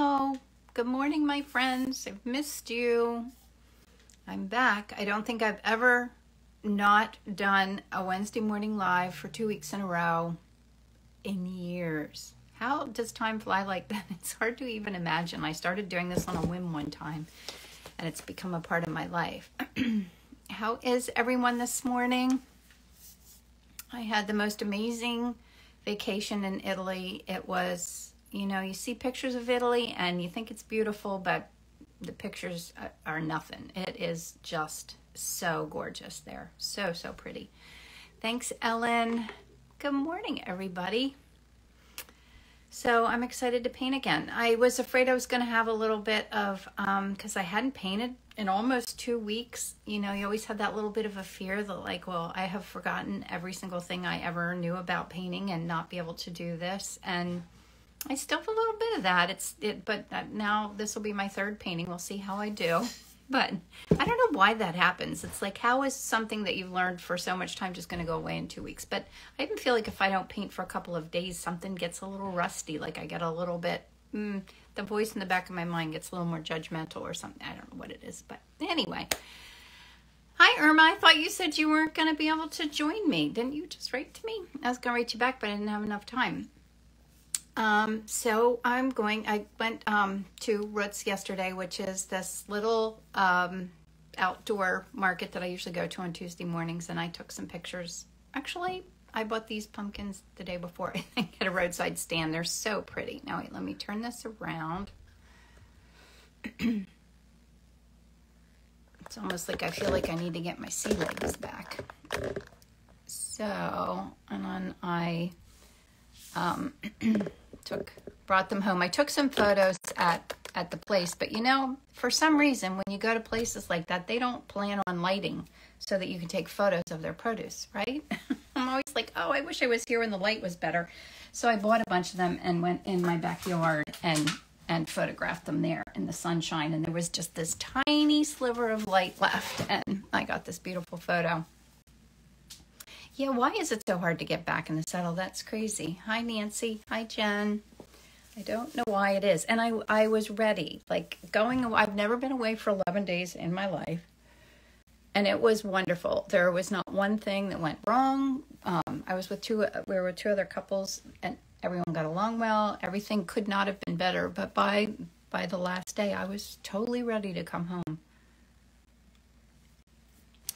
Oh, good morning, my friends. I've missed you. I'm back. I don't think I've ever not done a Wednesday morning live for 2 weeks in a row in years. How does time fly like that? It's hard to even imagine. I started doing this on a whim one time, and it's become a part of my life. How is everyone this morning? I had the most amazing vacation in Italy. It was, you see pictures of Italy and you think it's beautiful, but the pictures are nothing. It is just so gorgeous there. So pretty. Thanks, Ellen. Good morning, everybody. So I'm excited to paint again. I was afraid I was going to have a little bit of, because I hadn't painted in almost 2 weeks. You always have that little bit of a fear that I have forgotten every single thing I ever knew about painting and not be able to do this. And I still have a little bit of that. But now this will be my third painting. We'll see how I do. But I don't know why that happens. It's like, how is something that you've learned for so much time just going to go away in 2 weeks? But I even feel like if I don't paint for a couple of days, something gets a little rusty. Like I get a little bit, the voice in the back of my mind gets a little more judgmental or something. I don't know what it is. But anyway. Hi, Irma. I thought you said you weren't going to be able to join me. Didn't you just write to me? I was going to write you back, but I didn't have enough time. So I went to Roots yesterday, which is this little outdoor market that I usually go to on Tuesday mornings, and I took some pictures. Actually, I bought these pumpkins the day before, I think, at a roadside stand. They're so pretty. Now, wait, let me turn this around. It's almost like I feel like I need to get my sea legs back. So, and then I brought them home. I took some photos at the place, but for some reason, when you go to places like that, they don't plan on lighting so that you can take photos of their produce, right? I'm always like, oh, I wish I was here when the light was better. So I bought a bunch of them and went in my backyard and photographed them there in the sunshine. And there was just this tiny sliver of light left, and I got this beautiful photo. Yeah, why is it so hard to get back in the saddle? That's crazy. Hi, Nancy. Hi, Jen. I don't know why it is. And I was ready. I've never been away for 11 days in my life. And it was wonderful. There was not one thing that went wrong. We were with two other couples, and everyone got along well. Everything could not have been better. But by the last day, I was totally ready to come home.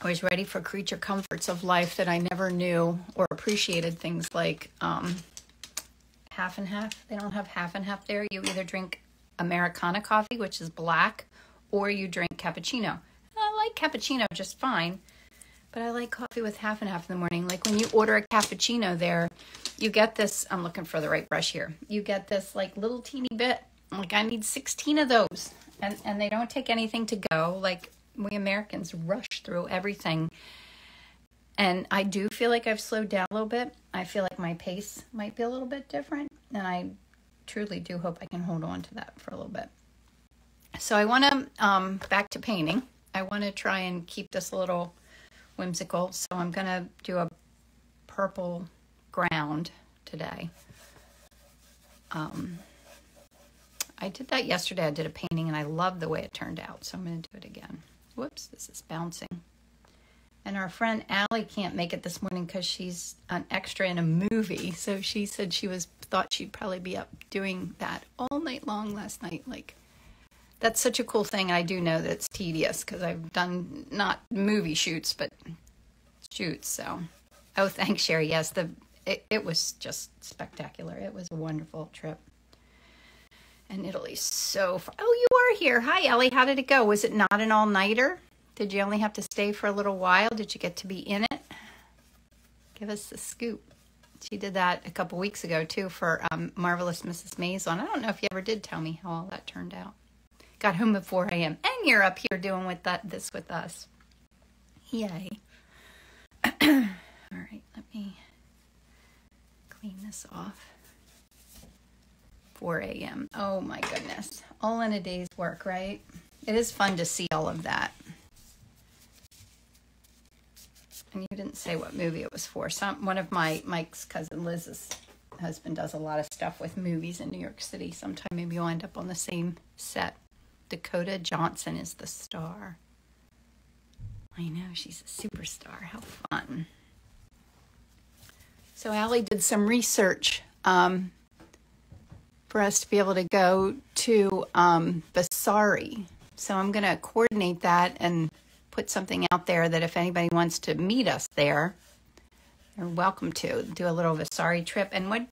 I was ready for creature comforts of life that I never knew or appreciated. Things like half and half. They don't have half and half there. You either drink Americano coffee, which is black, or you drink cappuccino. I like cappuccino just fine, but I like coffee with half and half in the morning. Like when you order a cappuccino there, you get this, I'm looking for the right brush here. You get this little teeny bit. I need 16 of those. And they don't take anything to go. We Americans rush through everything. And I do feel like I've slowed down a little bit. I feel like my pace might be a little bit different. And I truly do hope I can hold on to that for a little bit. So I want to, back to painting. I want to try and keep this a little whimsical. So I'm going to do a purple ground today. I did that yesterday. I did a painting and I loved the way it turned out. So I'm going to do it again. Whoops, this is bouncing. And our friend Allie can't make it this morning because she's an extra in a movie. So she said thought she'd probably be up doing that all night long last night. That's such a cool thing. I do know that it's tedious because I've done not movie shoots, but shoots. So, oh, thanks, Sherry. Yes, it was just spectacular. It was a wonderful trip. And Italy's so far. Oh, you are here. Hi, Ellie. How did it go? Was it not an all-nighter? Did you only have to stay for a little while? Did you get to be in it? Give us the scoop. She did that a couple weeks ago, too, for Marvelous Mrs. Maison. I don't know if you ever did tell me how all that turned out. Got home at 4 a.m. And you're up here doing this with us. Yay. All right, let me clean this off. 4 a.m. Oh my goodness. All in a day's work, right? It is fun to see all of that. And you didn't say what movie it was for. One of Mike's cousin Liz's husband does a lot of stuff with movies in New York City. Sometime maybe you'll end up on the same set. Dakota Johnson is the star. I know, she's a superstar. How fun. So Allie did some research for us to be able to go to Basari. So I'm going to coordinate that and put something out there that if anybody wants to meet us there, they're welcome to do a little Vasari trip. And what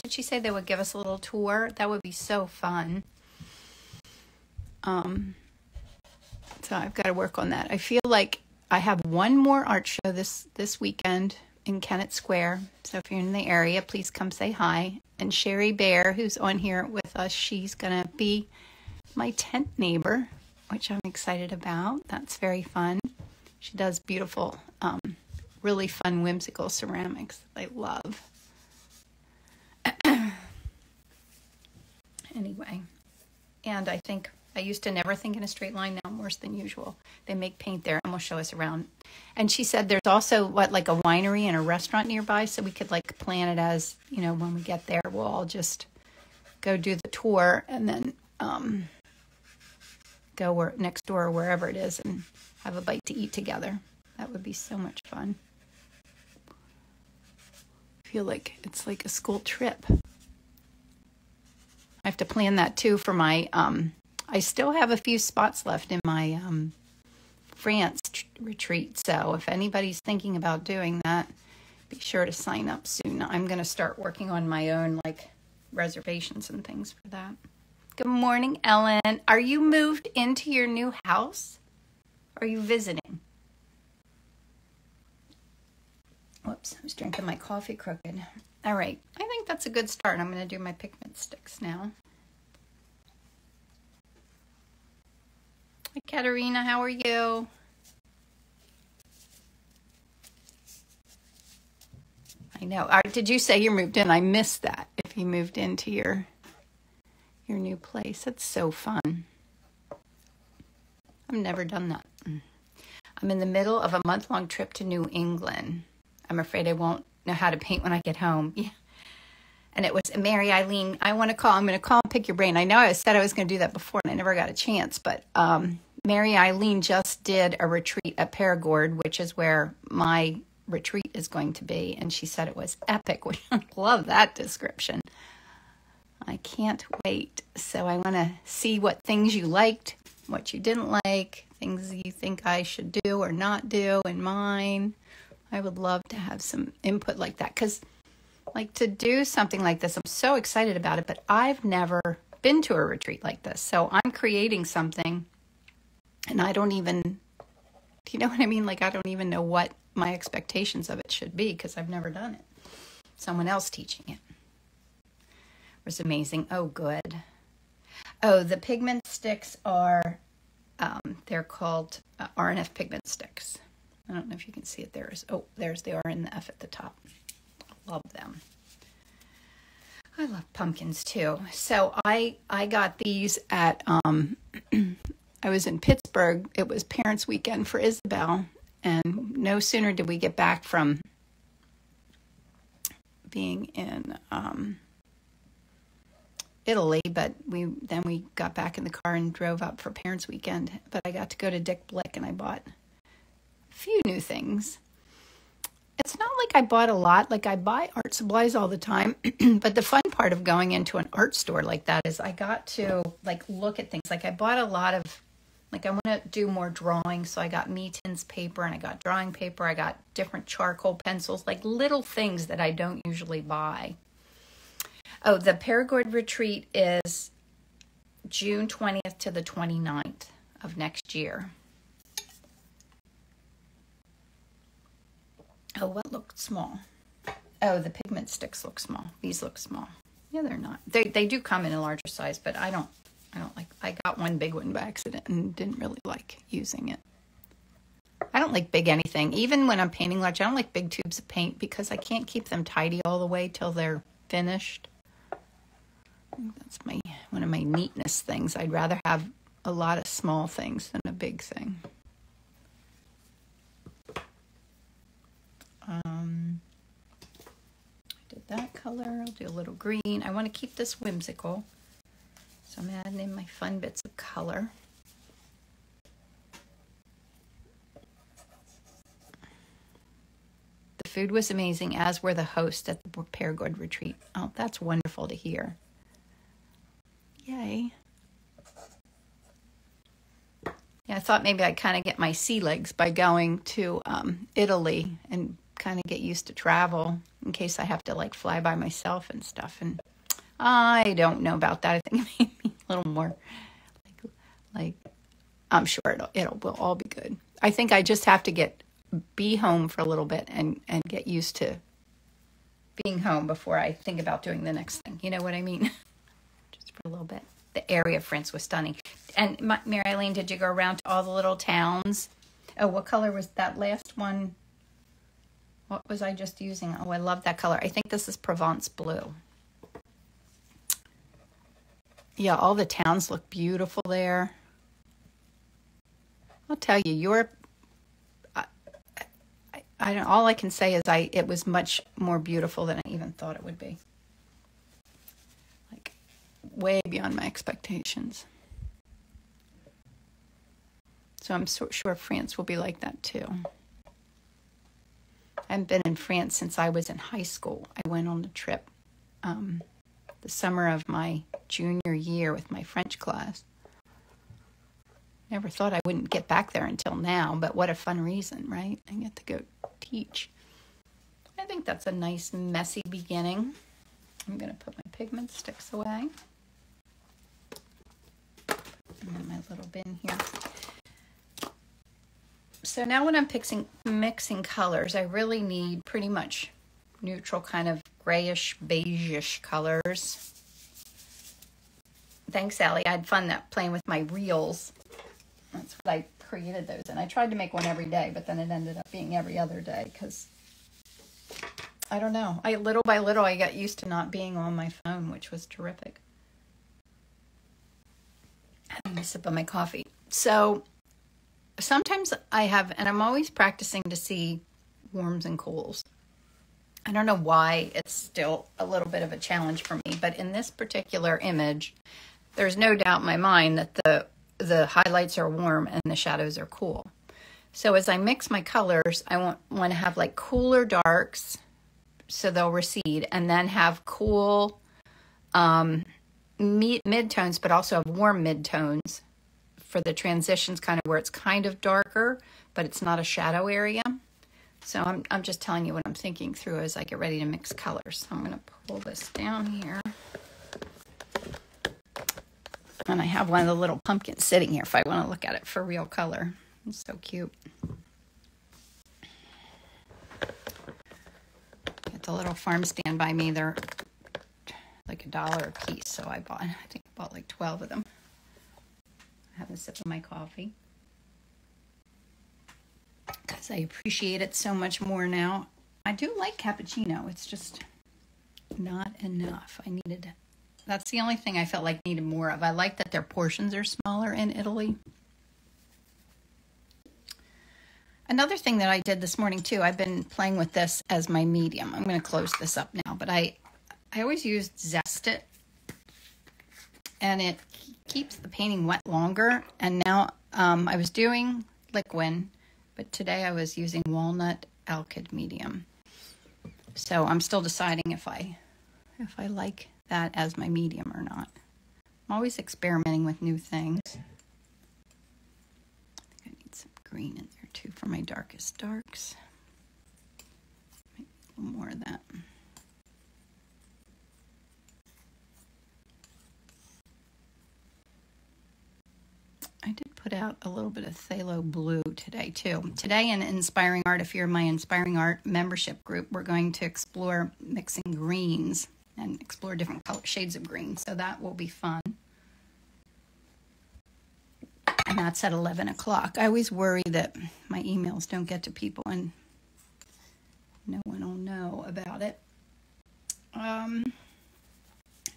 did she say? They would give us a little tour. That would be so fun. So I've got to work on that. I feel like I have one more art show this weekend in Kennett Square. So if you're in the area, please come say hi. And Sherry Bear, who's on here with us, she's going to be my tent neighbor, which I'm excited about. That's very fun. She does beautiful, really fun, whimsical ceramics that I love. Anyway, and I think I used to never think in a straight line. Now I'm worse than usual. They make paint there and will show us around. And she said there's also like a winery and a restaurant nearby, so we could like plan it as, when we get there, we'll all just go do the tour and then go next door or wherever it is and have a bite to eat together. That would be so much fun. I feel like it's like a school trip. I have to plan that too for my I still have a few spots left in my France retreat. So if anybody's thinking about doing that, be sure to sign up soon. I'm going to start working on my own reservations and things for that. Good morning, Ellen. Are you moved into your new house? Or are you visiting? Whoops, I was drinking my coffee crooked. All right, I think that's a good start. I'm going to do my pigment sticks now. Hi, Katerina, how are you? I know. Did you say you moved in? I missed that. If you moved into your new place. That's so fun. I've never done that. I'm in the middle of a month-long trip to New England. I'm afraid I won't know how to paint when I get home. Yeah. And it was Mary Eileen. I'm going to call and pick your brain. I know I said I was going to do that before and I never got a chance, but Mary Eileen just did a retreat at Perigord, which is where my retreat is going to be. And she said it was epic. I love that description. I can't wait. So I want to see what things you liked, what you didn't like, things you think I should do or not do in mine. I would love to have some input like that because to do something like this, I'm so excited about it, but I've never been to a retreat like this. So I'm creating something and I don't even, do you know what I mean? I don't even know what my expectations of it should be because I've never done it. Someone else teaching it. It was amazing. Oh, good. Oh, the pigment sticks are, they're called RNF pigment sticks. I don't know if you can see it. There's the R and the F at the top. I love them. I love pumpkins too. So I got these at, I was in Pittsburgh. It was Parents' Weekend for Isabel. And no sooner did we get back from being in Italy, but we got back in the car and drove up for Parents' Weekend. But I got to go to Dick Blick and I bought a few new things. It's not like I bought a lot. I buy art supplies all the time. But the fun part of going into an art store like that is I got to look at things. I bought a lot of, I want to do more drawing. So I got Meetins paper and I got drawing paper. I got different charcoal pencils, little things that I don't usually buy. Oh, the Perigord retreat is June 20th to the 29th of next year. Oh, what looked small? Oh, the pigment sticks look small. These look small. Yeah, they're not. They do come in a larger size, but I don't like. I got one big one by accident and didn't really like using it. I don't like big anything. Even when I'm painting large, I don't like big tubes of paint because I can't keep them tidy all the way till they're finished. That's one of my neatness things. I'd rather have a lot of small things than a big thing. I did that color. I'll do a little green. I want to keep this whimsical. So I'm adding in my fun bits of color. The food was amazing, as were the hosts at the Paragould retreat. Oh, that's wonderful to hear. Yay. Yeah, I thought maybe I'd kind of get my sea legs by going to Italy and kind of get used to travel in case I have to like fly by myself and stuff. And I don't know about that. I think it made me a little more like I'm sure will all be good. I think I just have to be home for a little bit and get used to being home before I think about doing the next thing. You know what I mean? Just for a little bit. The area of France was stunning. And Mary Eileen, did you go around to all the little towns? Oh, what color was that last one? What was I just using? Oh, I love that color. I think this is Provence blue. Yeah, all the towns look beautiful there. I'll tell you, Europe, I don't, all I can say is it was much more beautiful than I even thought it would be. Like, way beyond my expectations. So I'm sure France will be like that too. I haven't been in France since I was in high school. I went on a trip the summer of my junior year with my French class. Never thought I wouldn't get back there until now, but what a fun reason, right? I get to go teach. I think that's a nice messy beginning. I'm going to put my pigment sticks away. And then my little bin here. So now when I'm mixing colors, I really need pretty much neutral kind of grayish, beige-ish colors. Thanks, Allie. I had fun playing with my reels. That's what I created those in. I tried to make one every day, but then it ended up being every other day because, I don't know. Little by little, I got used to not being on my phone, which was terrific. Having a sip of my coffee. So sometimes and I'm always practicing to see warms and cools. I don't know why it's still a little bit of a challenge for me, but in this particular image, there's no doubt in my mind that the highlights are warm and the shadows are cool. So as I mix my colors, I want to have like cooler darks so they'll recede, and then have cool midtones, but also have warm midtones for the transitions, kind of where it's kind of darker, but it's not a shadow area. So I'm just telling you what I'm thinking through as I get ready to mix colors. So I'm going to pull this down here. And I have one of the little pumpkins sitting here if I want to look at it for real color. It's so cute. Got the little farm stand by me. They're like $1 a piece. So I think I bought like 12 of them. I have a sip of my coffee. Because I appreciate it so much more now. I do like cappuccino. It's just not enough. That's the only thing I felt like needed more of. I like that their portions are smaller in Italy. Another thing that I did this morning too, I've been playing with this as my medium. I'm going to close this up now, but I always used Zest It, and it keeps the painting wet longer. And now I was doing liquid, but today I was using walnut alkyd medium. So I'm still deciding if I like that as my medium or not. I'm always experimenting with new things. I think I need some green in there too for my darkest darks. Maybe a little more of that. I did put out a little bit of phthalo blue today too. Today in Inspiring Art, if you're in my Inspiring Art membership group, we're going to explore mixing greens and explore different shades of green. So that will be fun. And that's at 11 o'clock. I always worry that my emails don't get to people and no one will know about it. Now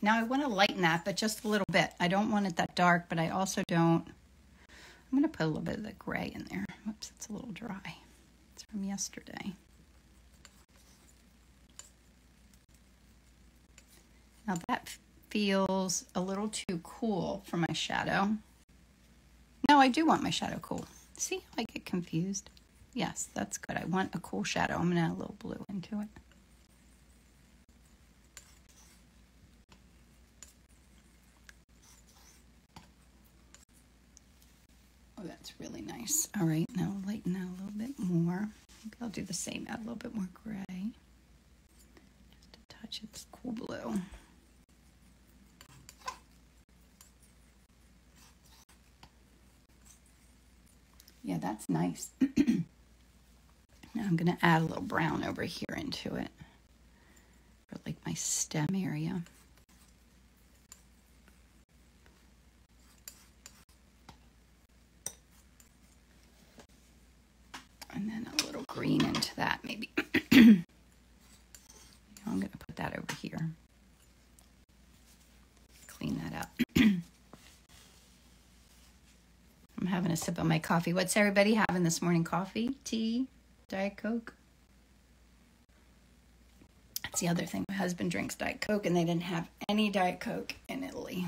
I want to lighten that, but just a little bit. I don't want it that dark, but I also don't. I'm going to put a little bit of the gray in there. Whoops, it's a little dry. It's from yesterday. Now that feels a little too cool for my shadow. No, I do want my shadow cool. See how I get confused? Yes, that's good. I want a cool shadow. I'm going to add a little blue into it. Oh, that's really nice. All right, now I'll lighten that a little bit more. Maybe I'll do the same, add a little bit more gray. Just a touch of this cool blue. Yeah, that's nice. Now I'm going to add a little brown over here into it for like my stem area. And then a little green into that maybe. I'm going to put that over here. Clean that up. I'm having a sip of my coffee. What's everybody having this morning? Coffee? Tea? Diet Coke? That's the other thing. My husband drinks Diet Coke, and they didn't have any Diet Coke in Italy.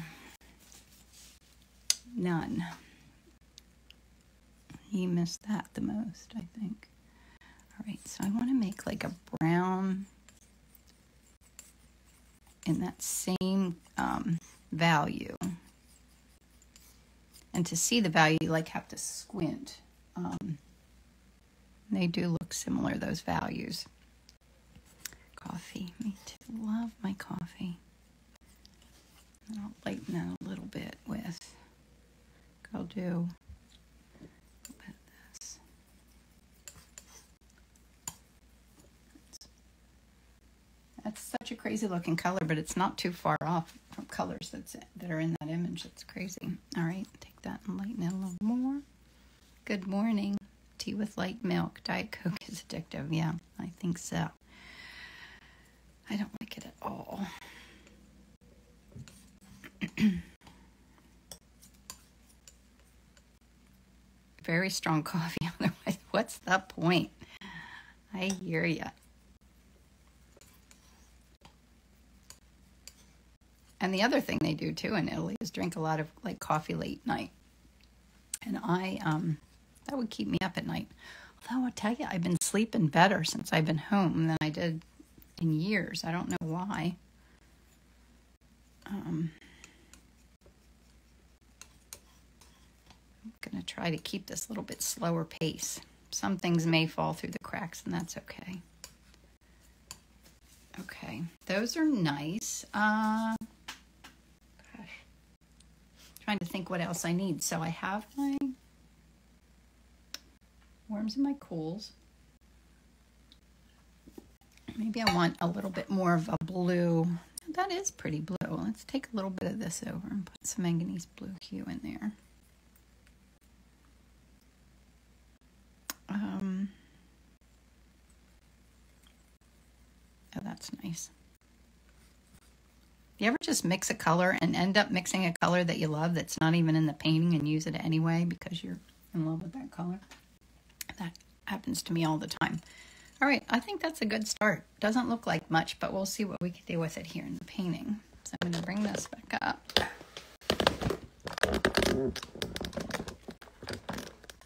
None. He missed that the most, I think. All right, so I want to make like a brown in that same value. And to see the value, you like have to squint. They do look similar, those values. Coffee, me too. Love my coffee. And I'll lighten that a little bit with, I'll do a little bit of this. That's such a crazy looking color, but it's not too far off from colors that are in that image. It's crazy. All right, take that and lighten it a little more. Good morning. Tea with light milk. Diet Coke is addictive. Yeah, I think so. I don't like it at all. Very strong coffee. Otherwise, what's the point? I hear ya. And the other thing they do too in Italy is drink a lot of like coffee late night. And that would keep me up at night. Although I'll tell you, I've been sleeping better since I've been home than I did in years. I don't know why. I'm going to try to keep this a little bit slower pace. Some things may fall through the cracks, and that's okay. Okay, those are nice. Gosh, trying to think what else I need. So I have my warms and my cools. Maybe I want a little bit more of a blue. That is pretty blue. Let's take a little bit of this over and put some manganese blue hue in there. Oh, that's nice. You ever just mix a color and end up mixing a color that you love that's not even in the painting and use it anyway because you're in love with that color? That happens to me all the time. All right, I think that's a good start. Doesn't look like much, but we'll see what we can do with it here in the painting. So I'm going to bring this back up.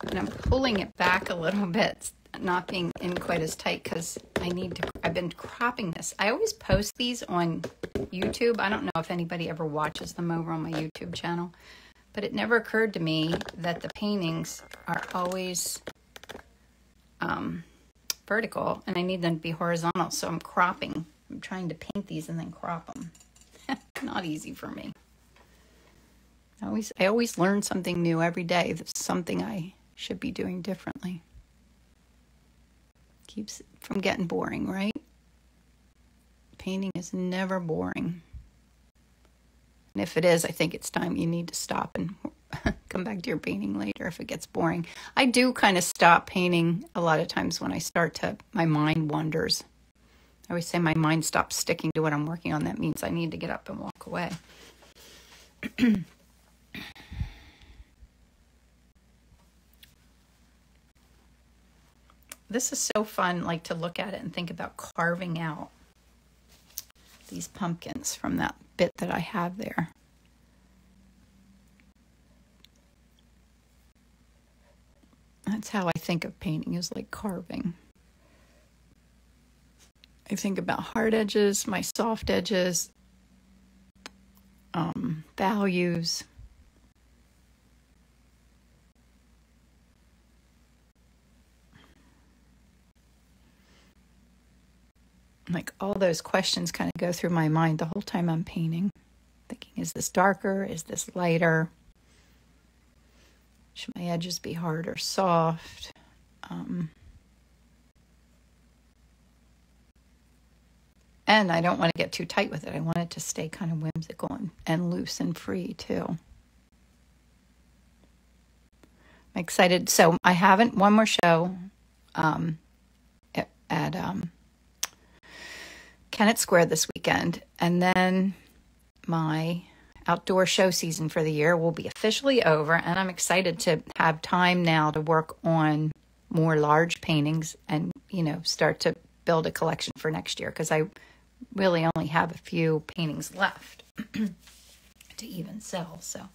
And I'm pulling it back a little bit, not being in quite as tight because I've been cropping this. I always post these on YouTube. I don't know if anybody ever watches them over on my YouTube channel, but it never occurred to me that the paintings are always vertical and I need them to be horizontal. So I'm cropping. I'm trying to paint these and then crop them. Not easy for me. I always learn something new every day. That's something I should be doing differently. Keeps it from getting boring, right? Painting is never boring. And if it is, I think it's time you need to stop and come back to your painting later if it gets boring. I do kind of stop painting a lot of times when my mind wanders. I always say my mind stops sticking to what I'm working on. That means I need to get up and walk away. This is so fun, like to look at it and think about carving out these pumpkins from that bit that I have there. That's how I think of painting, is like carving. I think about hard edges, my soft edges, values. Like all those questions kind of go through my mind the whole time I'm painting. Thinking, is this darker? Is this lighter? Should my edges be hard or soft? And I don't want to get too tight with it. I want it to stay kind of whimsical and loose and free too. I'm excited. So I haven't one more show at Kennett Square this weekend, and then my outdoor show season for the year will be officially over, and I'm excited to have time now to work on more large paintings and, start to build a collection for next year, because I really only have a few paintings left to even sell. So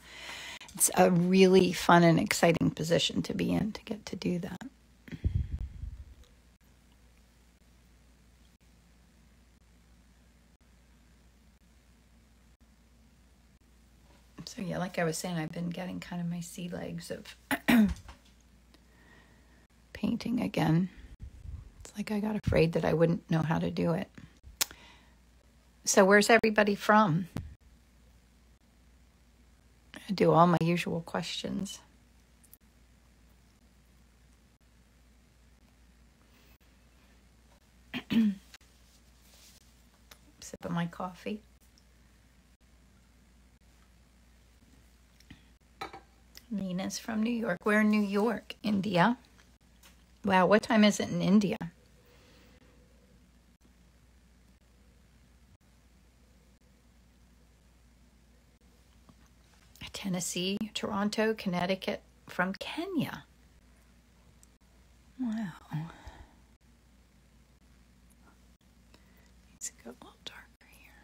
it's a really fun and exciting position to be in, to get to do that. So yeah, like I was saying, I've been getting kind of my sea legs of painting again. It's like I got afraid that I wouldn't know how to do it. So where's everybody from? I do all my usual questions. Sip of my coffee. Nina's from New York. We're in New York, India. Wow, what time is it in India? Tennessee, Toronto, Connecticut, from Kenya. Wow. Needs to go a little darker here.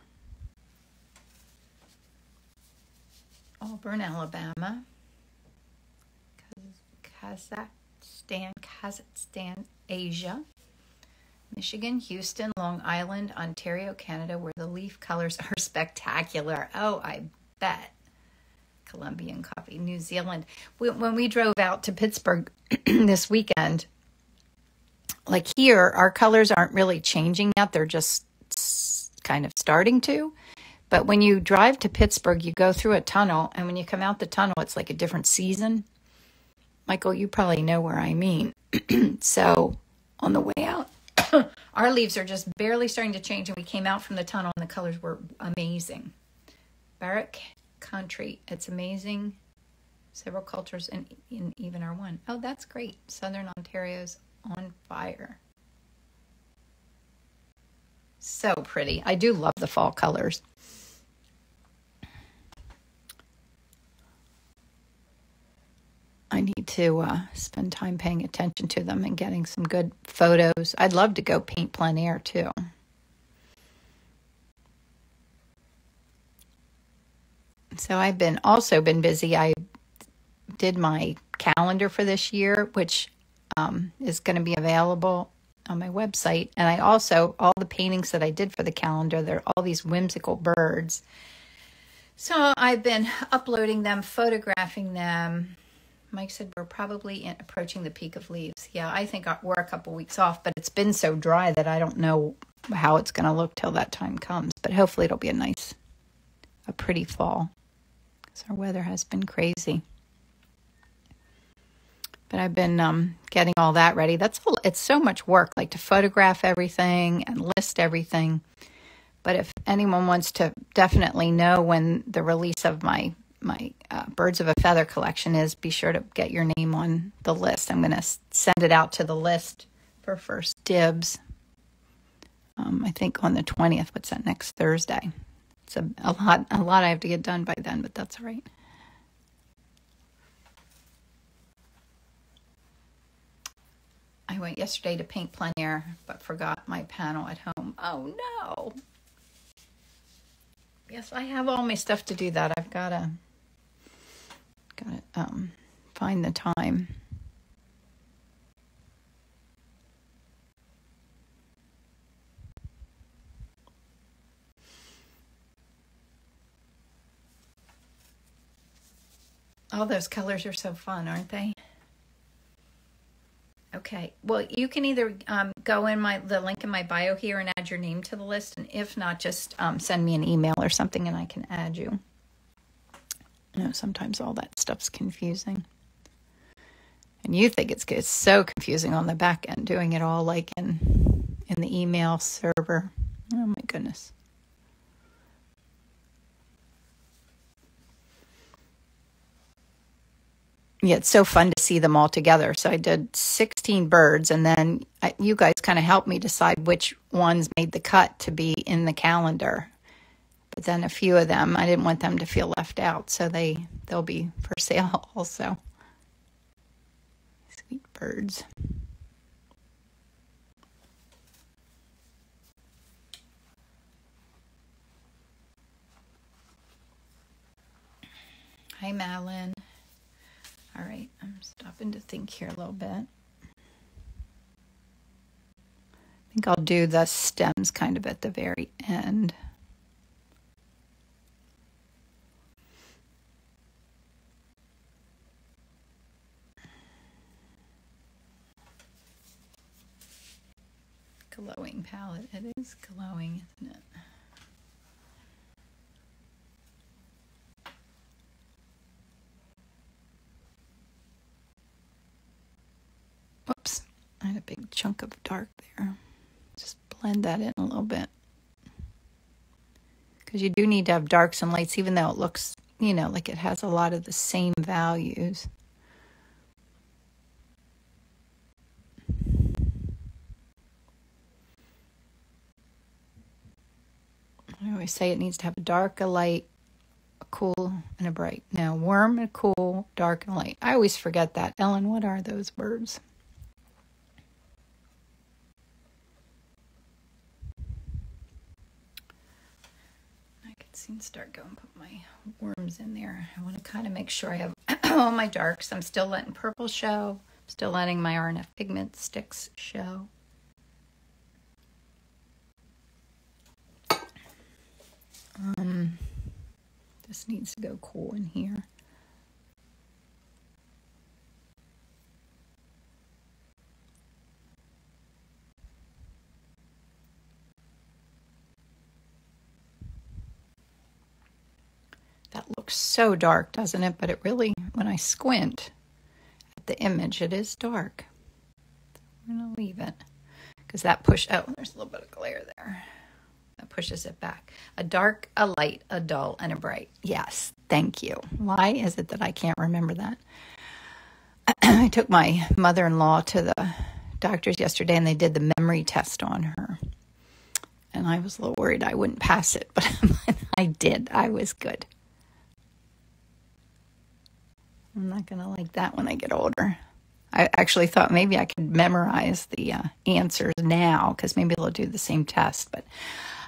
Auburn, Alabama. Kazakhstan, Asia. Michigan, Houston, Long Island, Ontario, Canada, where the leaf colors are spectacular. Oh, I bet. Colombian coffee, New Zealand. When we drove out to Pittsburgh this weekend, like here, our colors aren't really changing yet. They're just kind of starting to. But when you drive to Pittsburgh, you go through a tunnel, and when you come out the tunnel, it's like a different season. Michael, you probably know where I mean. So on the way out, our leaves are just barely starting to change, and we came out from the tunnel, and the colors were amazing. Barrack Country, it's amazing. Several cultures in even are one. Oh, that's great. Southern Ontario's on fire. So pretty. I do love the fall colors. I need to spend time paying attention to them and getting some good photos. I'd love to go paint plein air too. So I've also been busy. I did my calendar for this year, which is going to be available on my website. And I also, all the paintings that I did for the calendar, they're all these whimsical birds. So I've been uploading them, photographing them. Mike said we're probably approaching the peak of leaves. Yeah, I think we're a couple weeks off, but it's been so dry that I don't know how it's going to look till that time comes. But hopefully it'll be a pretty fall. Because our weather has been crazy. But I've been getting all that ready. It's so much work, like to photograph everything and list everything. But if anyone wants to definitely know when the release of my Birds of a Feather collection is, be sure to get your name on the list. I'm going to send it out to the list for first dibs. I think on the 20th. What's that, next Thursday? It's a lot I have to get done by then, but that's all right. I went yesterday to paint plein air, but forgot my panel at home. Oh no! Yes, I have all my stuff to do that. I've gotta find the time. All those colors are so fun, aren't they? Okay, well, you can either go in the link in my bio here and add your name to the list, and if not, just send me an email or something and I can add you. You know, sometimes all that stuff's confusing. And you think it's so confusing on the back end, doing it all like in the email server. Oh my goodness. Yeah, it's so fun to see them all together. So I did 16 birds, and then you guys kind of helped me decide which ones made the cut to be in the calendar. But then a few of them, I didn't want them to feel left out, so they'll be for sale also. Sweet birds. Hi, Malin. All right, I'm stopping to think here a little bit. I think I'll do the stems kind of at the very end. Glowing palette. It is glowing, isn't it? Whoops, I had a big chunk of dark there. Just blend that in a little bit. Because you do need to have darks and lights, even though it looks, you know, like it has a lot of the same values. I always say it needs to have a dark, a light, a cool, and a bright. Now, warm, a cool, dark, and light. I always forget that. Ellen, what are those words? I can soon start going, put my worms in there. I want to kind of make sure I have all my darks. I'm still letting purple show. I'm still letting my RNF pigment sticks show. This needs to go cool in here. That looks so dark, doesn't it? But it really, when I squint at the image, it is dark. I'm going to leave it because that there's a little bit of glare there. That pushes it back. A dark, a light, a dull, and a bright. Yes, thank you. Why is it that I can't remember that? I took my mother-in-law to the doctor's yesterday and they did the memory test on her. And I was a little worried I wouldn't pass it, but I did. I was good. I'm not going to like that when I get older. I actually thought maybe I could memorize the answers now because maybe they'll do the same test, but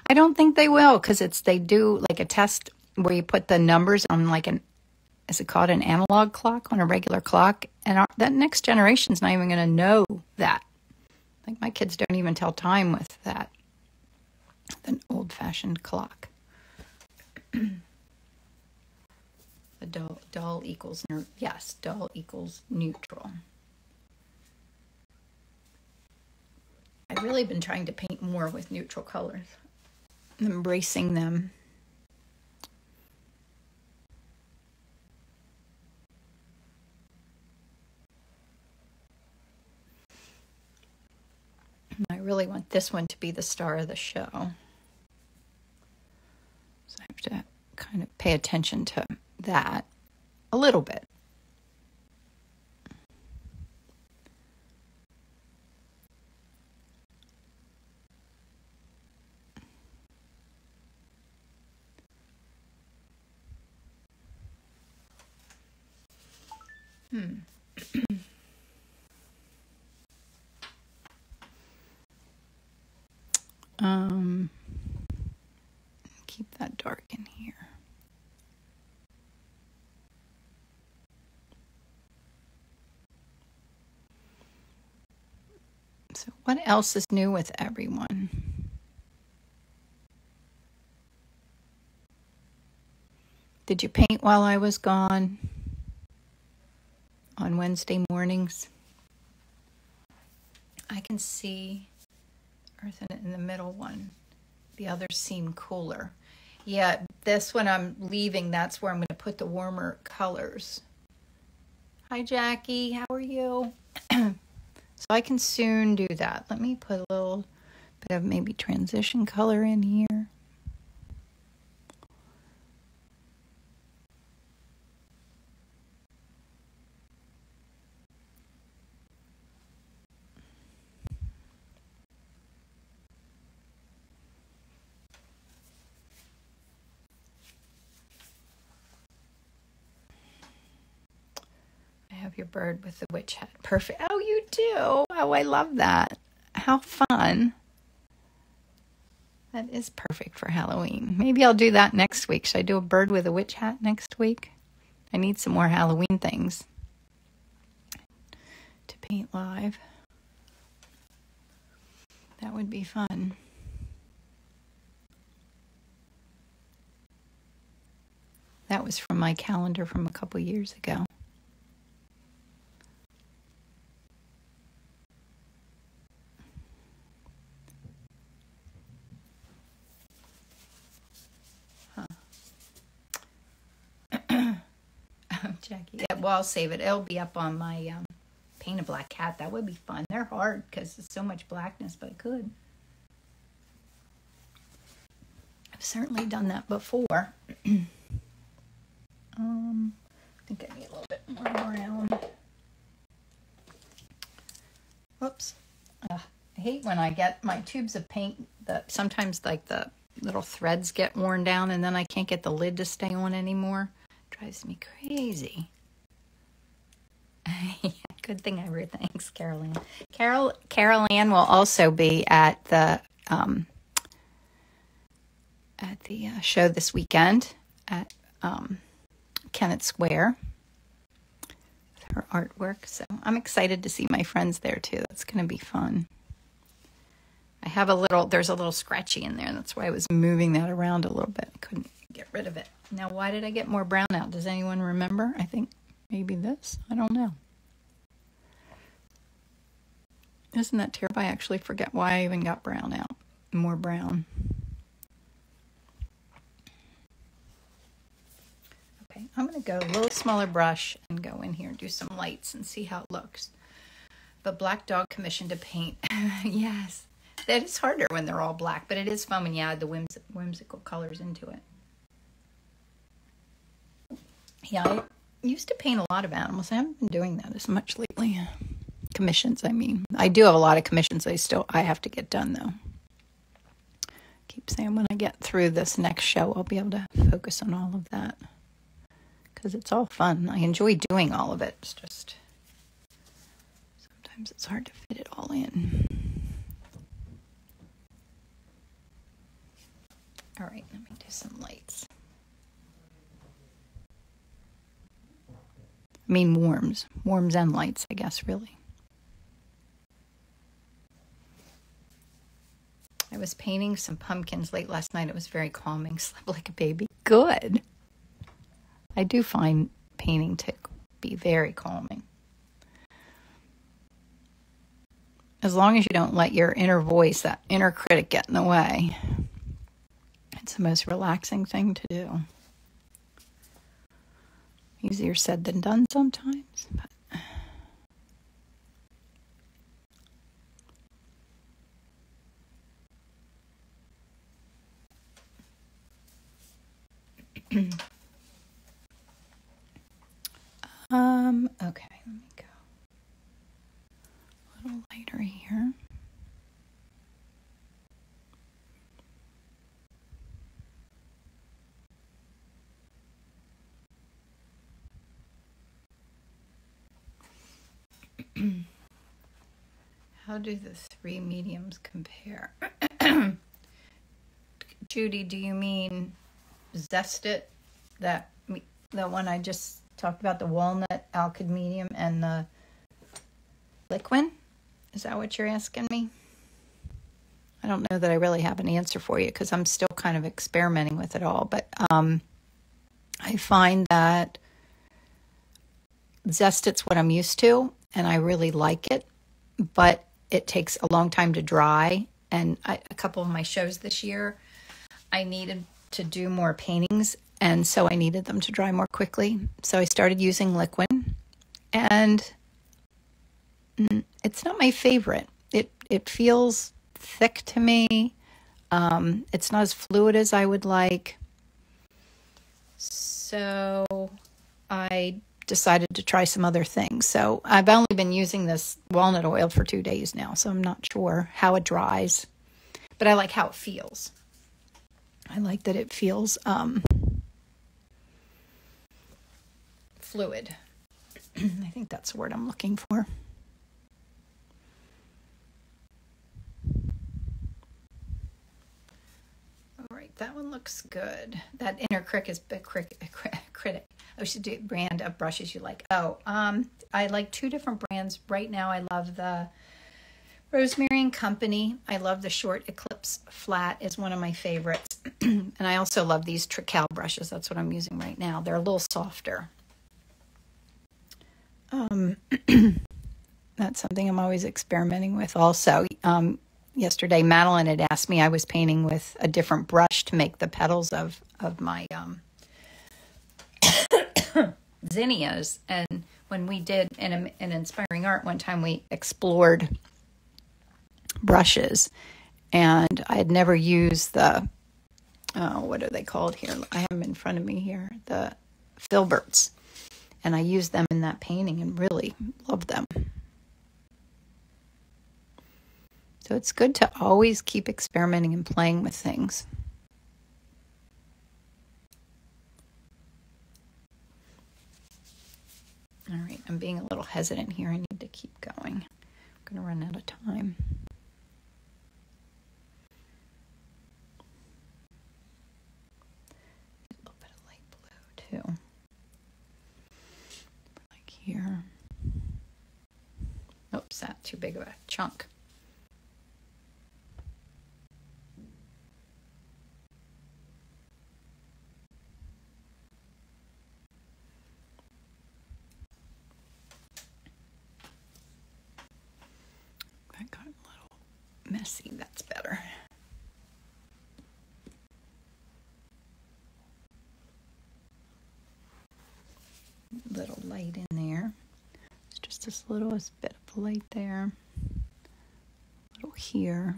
I don't think they will because they do like a test where you put the numbers on like is it called an analog clock on a regular clock? And that next generation's not even going to know that. Like my kids don't even tell time with that. An old-fashioned clock. The dull equals, yes, dull equals neutral. I've really been trying to paint more with neutral colors. Embracing them. I really want this one to be the star of the show. So I have to kind of pay attention to that a little bit. Keep that dark in here. So what else is new with everyone? Did you paint while I was gone on Wednesday mornings? I can see earth in the middle one. The others seem cooler. Yeah, this one I'm leaving, that's where I'm going to put the warmer colors. Hi, Jackie. How are you? So I can soon do that. Let me put a little bit of maybe transition color in here. Your bird with the witch hat. Perfect. Oh, you do. Oh, I love that. How fun. That is perfect for Halloween. Maybe I'll do that next week. Should I do a bird with a witch hat next week? I need some more Halloween things to paint live. That would be fun. That was from my calendar from a couple years ago. Jackie. Yeah, well, I'll save it. It'll be up on my Paint a Black Cat. That would be fun. They're hard because there's so much blackness, but I could. I've certainly done that before. I think I need a little bit more brown. Whoops. I hate when I get my tubes of paint that sometimes like the little threads get worn down and then I can't get the lid to stay on anymore. Drives me crazy. Good thing I wrote. Thanks, Carol Ann. Carol Ann will also be at the show this weekend at Kennett Square with her artwork. So I'm excited to see my friends there too. That's going to be fun. I have there's a little scratchy in there. That's why I was moving that around a little bit. I couldn't get rid of it. Now, why did I get more brown out? Does anyone remember? I think maybe this. I don't know. Isn't that terrible? I actually forget why I even got brown out. More brown. Okay, I'm going to go a little smaller brush and go in here and do some lights and see how it looks. But black dog commission to paint. Yes. That is harder when they're all black, but it is fun when you add the whimsical colors into it. Yeah, I used to paint a lot of animals. I haven't been doing that as much lately. Commissions, I mean. I do have a lot of commissions I have to get done, though. Keep saying when I get through this next show, I'll be able to focus on all of that. Because it's all fun. I enjoy doing all of it. It's just, sometimes it's hard to fit it all in. All right, let me do some lights. I mean warms and lights, I guess, really. I was painting some pumpkins late last night. It was very calming. Slept like a baby. Good. I do find painting to be very calming. As long as you don't let your inner voice, that inner critic, get in the way. It's the most relaxing thing to do. Easier said than done sometimes, but okay, let me go a little lighter here. How do the three mediums compare? Judy, do you mean Zest It? The one I just talked about, the walnut, alkyd medium, and the liquid? Is that what you're asking me? I don't know that I really have an answer for you because I'm still kind of experimenting with it all. But I find that zest, it's what I'm used to, and I really like it. But it takes a long time to dry. And a couple of my shows this year, I needed to do more paintings, and so I needed them to dry more quickly. So I started using liquid, and it's not my favorite. It feels thick to me. It's not as fluid as I would like. So I decided to try some other things. So I've only been using this walnut oil for 2 days now, so I'm not sure how it dries, but I like how it feels. I like that it feels fluid. I think that's the word I'm looking for. All right, that one looks good. That inner critic. Oh, should do brand of brushes you like. Oh, I like 2 different brands. Right now I love the Rosemary and Company. I love the Short Eclipse Flat is one of my favorites. And I also love these Trical brushes. That's what I'm using right now. They're a little softer. That's something I'm always experimenting with also. Yesterday, Madeline had asked me, I was painting with a different brush to make the petals of my zinnias. And when we did an Inspiring Art one time, we explored brushes. And I had never used the, what are they called here? I have them in front of me here. The filberts. And I used them in that painting and really loved them. So it's good to always keep experimenting and playing with things. All right, I'm being a little hesitant here. I need to keep going. I'm going to run out of time. A little bit of light blue too. Like here. Oops, that's too big of a chunk. That got a little messy. That's better. Little light in there. It's just this little bit of light there. A little here.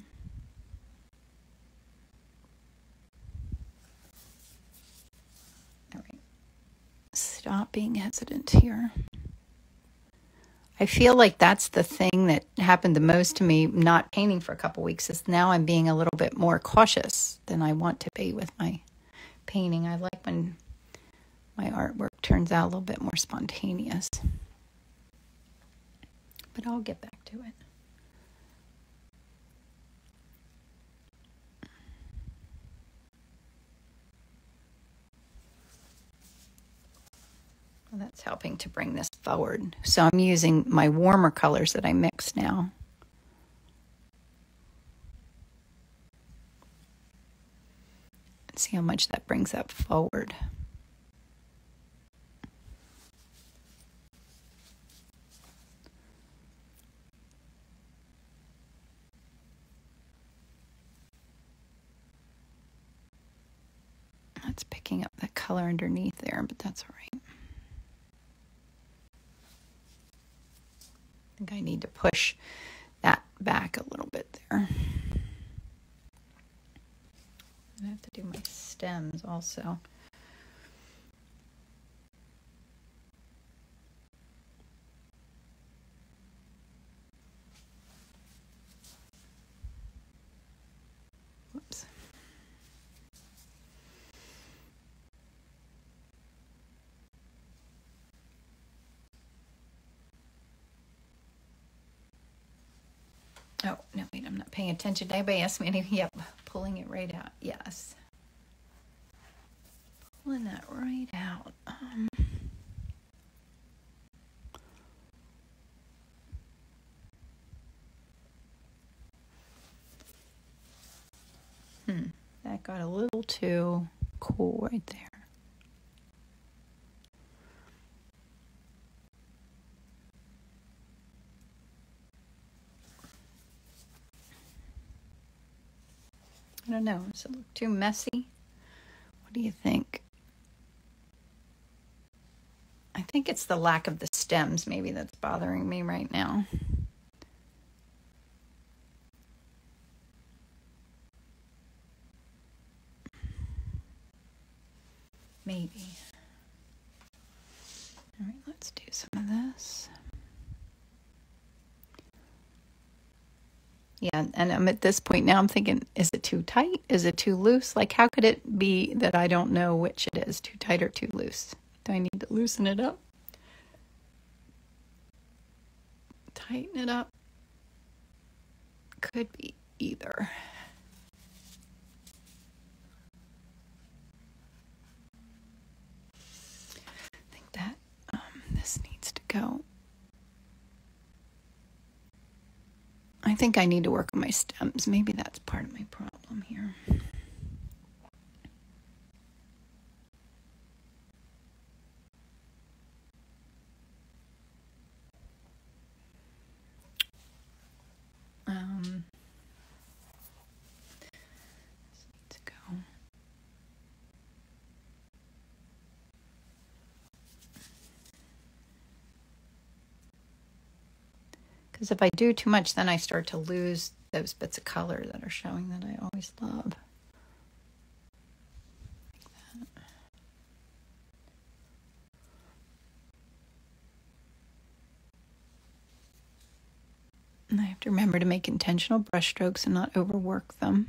All right. Stop being hesitant here. I feel like that's the thing that happened the most to me not painting for a couple weeks is now I'm being a little bit more cautious than I want to be with my painting. I like when my artwork turns out a little bit more spontaneous. But I'll get back to it. Well, that's helping to bring this forward. So I'm using my warmer colors that I mix now. And see how much that brings that forward. That's picking up that color underneath there, but that's all right. I think I need to push that back a little bit there. I have to do my stems also. Whoops. Oh, no, wait, I'm not paying attention. Anybody asked me anything? Yep, pulling it right out. Yes. Pulling that right out. That got a little too cool right there. I don't know. Does it look too messy? What do you think? I think it's the lack of the stems maybe that's bothering me right now. Maybe. All right, let's do some of this. Yeah, and I'm at this point now, I'm thinking, is it too tight? Is it too loose? Like, how could it be that I don't know which it is, too tight or too loose? Do I need to loosen it up? Tighten it up? Could be either. I think that this needs to go. I think I need to work on my stems. Maybe that's part of my problem here. This needs to go. Because if I do too much, then I start to lose those bits of color that are showing that I always love. Like that. And I have to remember to make intentional brush strokes and not overwork them.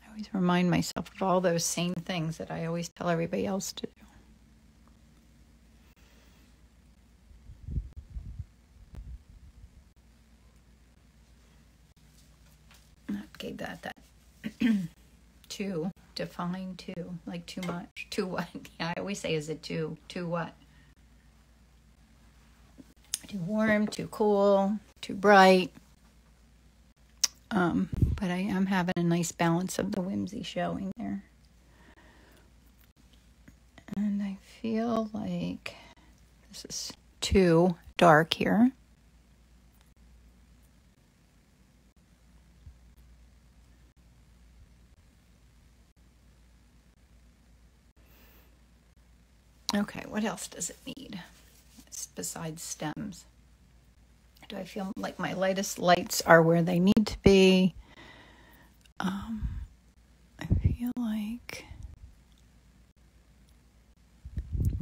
I always remind myself of all those same things that I always tell everybody else to do. Gave that too defined, too, like too much, too what? Yeah, I always say, is it too what? Too warm, too cool, too bright. But I am having a nice balance of the whimsy showing there. And I feel like this is too dark here. Okay, what else does it need besides stems? Do I feel like my lightest lights are where they need to be? I feel like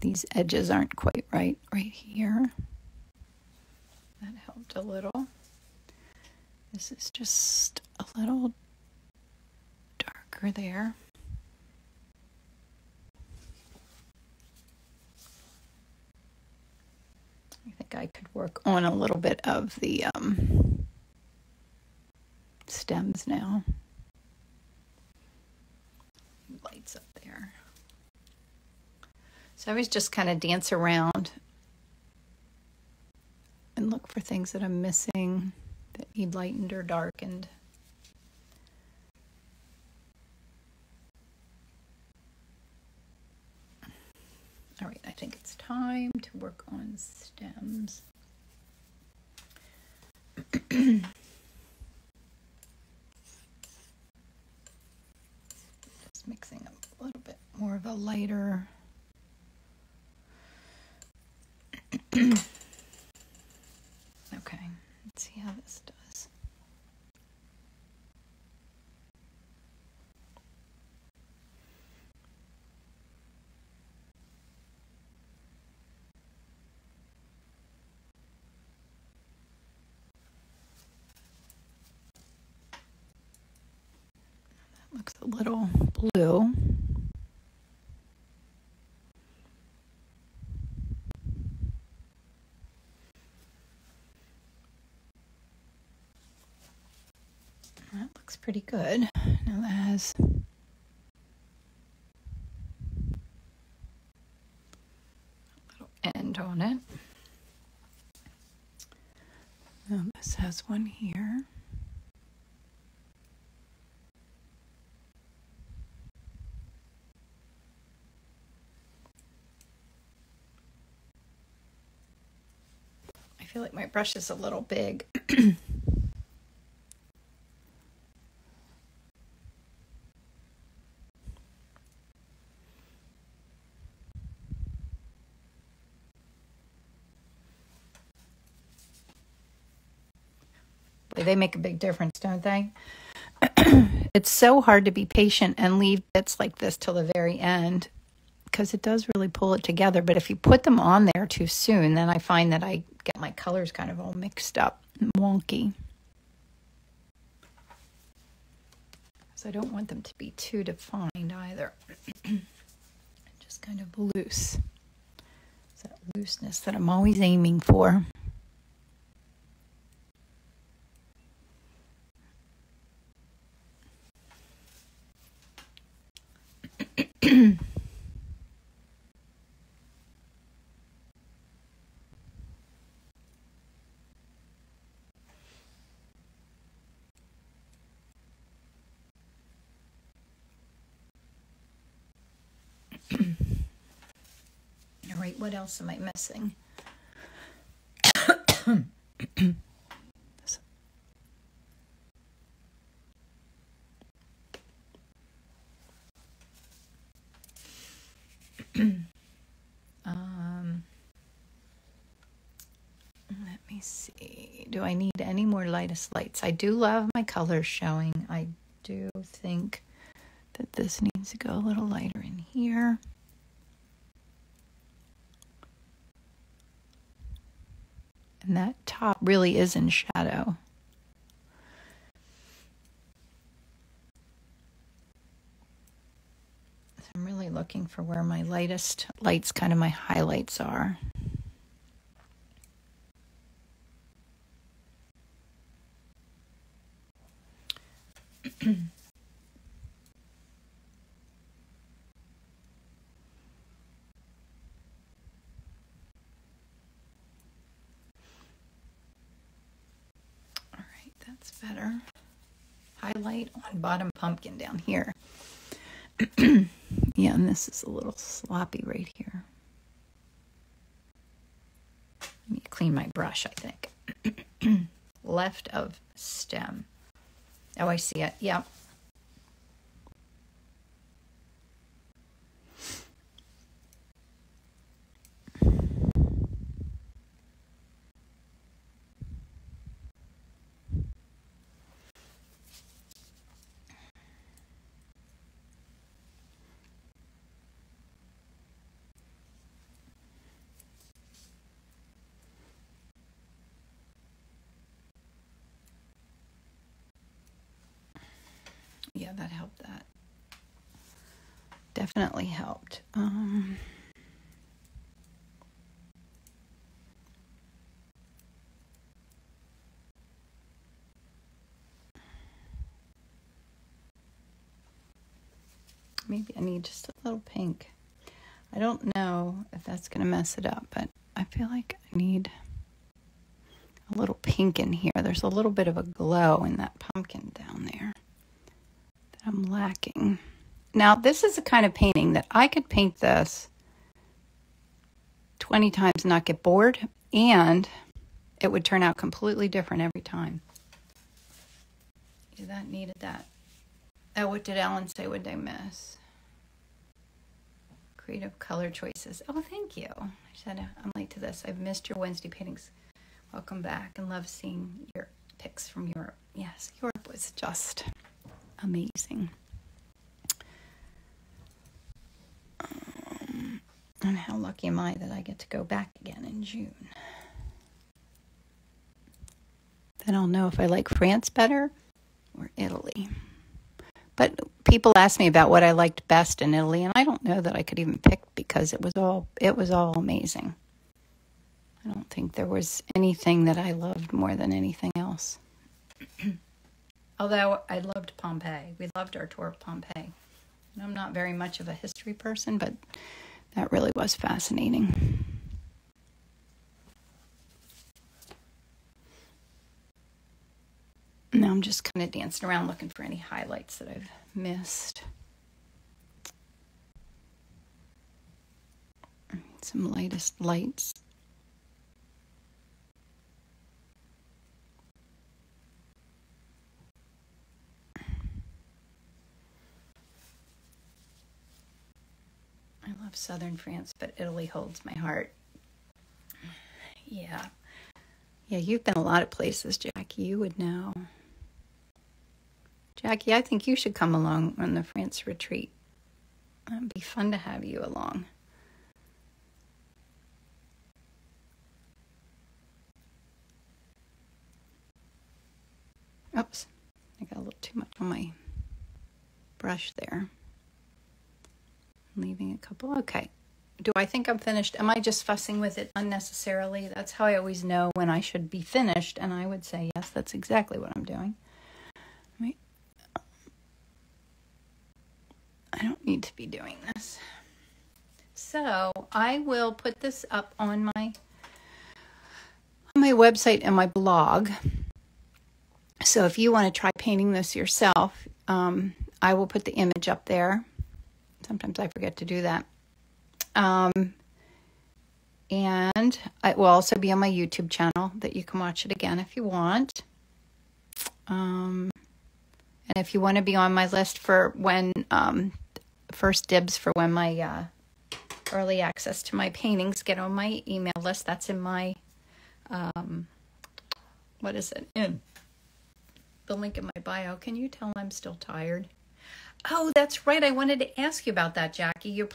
these edges aren't quite right here. That helped a little. This is just a little darker there. I think I could work on a little bit of the stems now. Lights up there. So I always just kind of dance around and look for things that I'm missing that need lightened or darkened. All right, I think it's time to work on stems. Just mixing up a little bit more of a lighter. Okay, let's see how this does. That looks a little blue. That looks pretty good. Now that has a little end on it. Now this has one here. feel like my brush is a little big. They make a big difference, don't they? It's so hard to be patient and leave bits like this till the very end, because it does really pull it together. But if you put them on there too soon, then I find that I get my colors kind of all mixed up and wonky. So I don't want them to be too defined either. Just kind of loose. It's that looseness that I'm always aiming for. All right, what else am I missing? Let me see. Do I need any more lightest lights? I do love my colors showing. I do think that this needs to go a little lighter in here. And that top really is in shadow. So I'm really looking for where my lightest lights, kind of my highlights are. That's better. Highlight on bottom pumpkin down here. Yeah, and this is a little sloppy right here. Let me clean my brush, I think. Left of stem. Oh, I see it. Yep. Yeah, that helped. That definitely helped. Maybe I need just a little pink. I don't know if that's going to mess it up, but I feel like I need a little pink in here. There's a little bit of a glow in that pumpkin down there that I'm lacking. Now, this is the kind of painting that I could paint this 20 times and not get bored, and it would turn out completely different every time. Yeah, that needed that. Oh, what did Ellen say? What did I miss? Creative color choices. Oh, thank you. I said I'm late to this. I've missed your Wednesday paintings. Welcome back, and love seeing your pics from Europe. Yes, Europe was just amazing. And how lucky am I that I get to go back again in June. Then I'll know if I like France better or Italy. But people ask me about what I liked best in Italy, and I don't know that I could even pick, because it was all amazing. I don't think there was anything that I loved more than anything else. Although I loved Pompeii. We loved our tour of Pompeii. And I'm not very much of a history person, but that really was fascinating. Now I'm just kind of dancing around looking for any highlights that I've missed. Some lightest lights. love southern France, but Italy holds my heart. Yeah. Yeah, you've been a lot of places, Jackie. You would know. Jackie, I think you should come along on the France retreat. It'd be fun to have you along. Oops, I got a little too much on my brush there. I'm leaving a couple. Okay. Do I think I'm finished? Am I just fussing with it unnecessarily? That's how I always know when I should be finished. And I would say, yes, that's exactly what I'm doing. Right. I don't need to be doing this. So I will put this up on my website and my blog. So if you want to try painting this yourself, I will put the image up there. Sometimes I forget to do that. And it will also be on my YouTube channel that you can watch it again if you want. And if you want to be on my list for when, first dibs for when my early access to my paintings get on my email list, that's in my, what is it? In the link in my bio. Can you tell I'm still tired? Oh, that's right. I wanted to ask you about that, Jackie. Your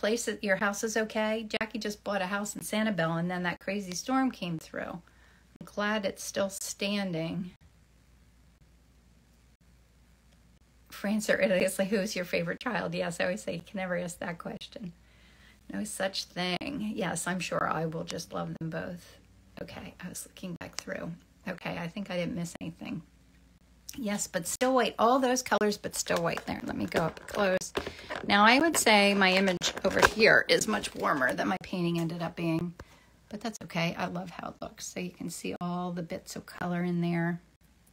house is okay? Jackie just bought a house in Sanibel, and then that crazy storm came through. I'm glad it's still standing. France or Italy? It's like, who's your favorite child? Yes, I always say you can never ask that question. No such thing. Yes, I'm sure I will just love them both. Okay, I was looking back through. Okay, I think I didn't miss anything. Yes, but still white. All those colors, but still white there. Let me go up close. Now, I would say my image over here is much warmer than my painting ended up being. But that's okay. I love how it looks. So you can see all the bits of color in there.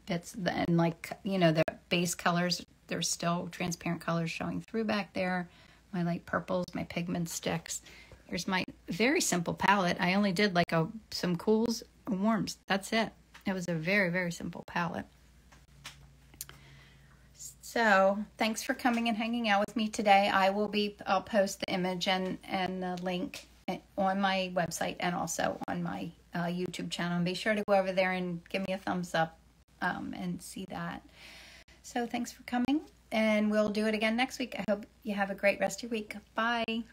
And like, the base colors, there's still transparent colors showing through back there. My light purples, my pigment sticks. Here's my very simple palette. I only did like some cools and warms. That's it. It was a very, very simple palette. So thanks for coming and hanging out with me today. I'll post the image and the link on my website and also on my YouTube channel. And be sure to go over there and give me a thumbs up and see that. So thanks for coming, and we'll do it again next week. I hope you have a great rest of your week. Bye.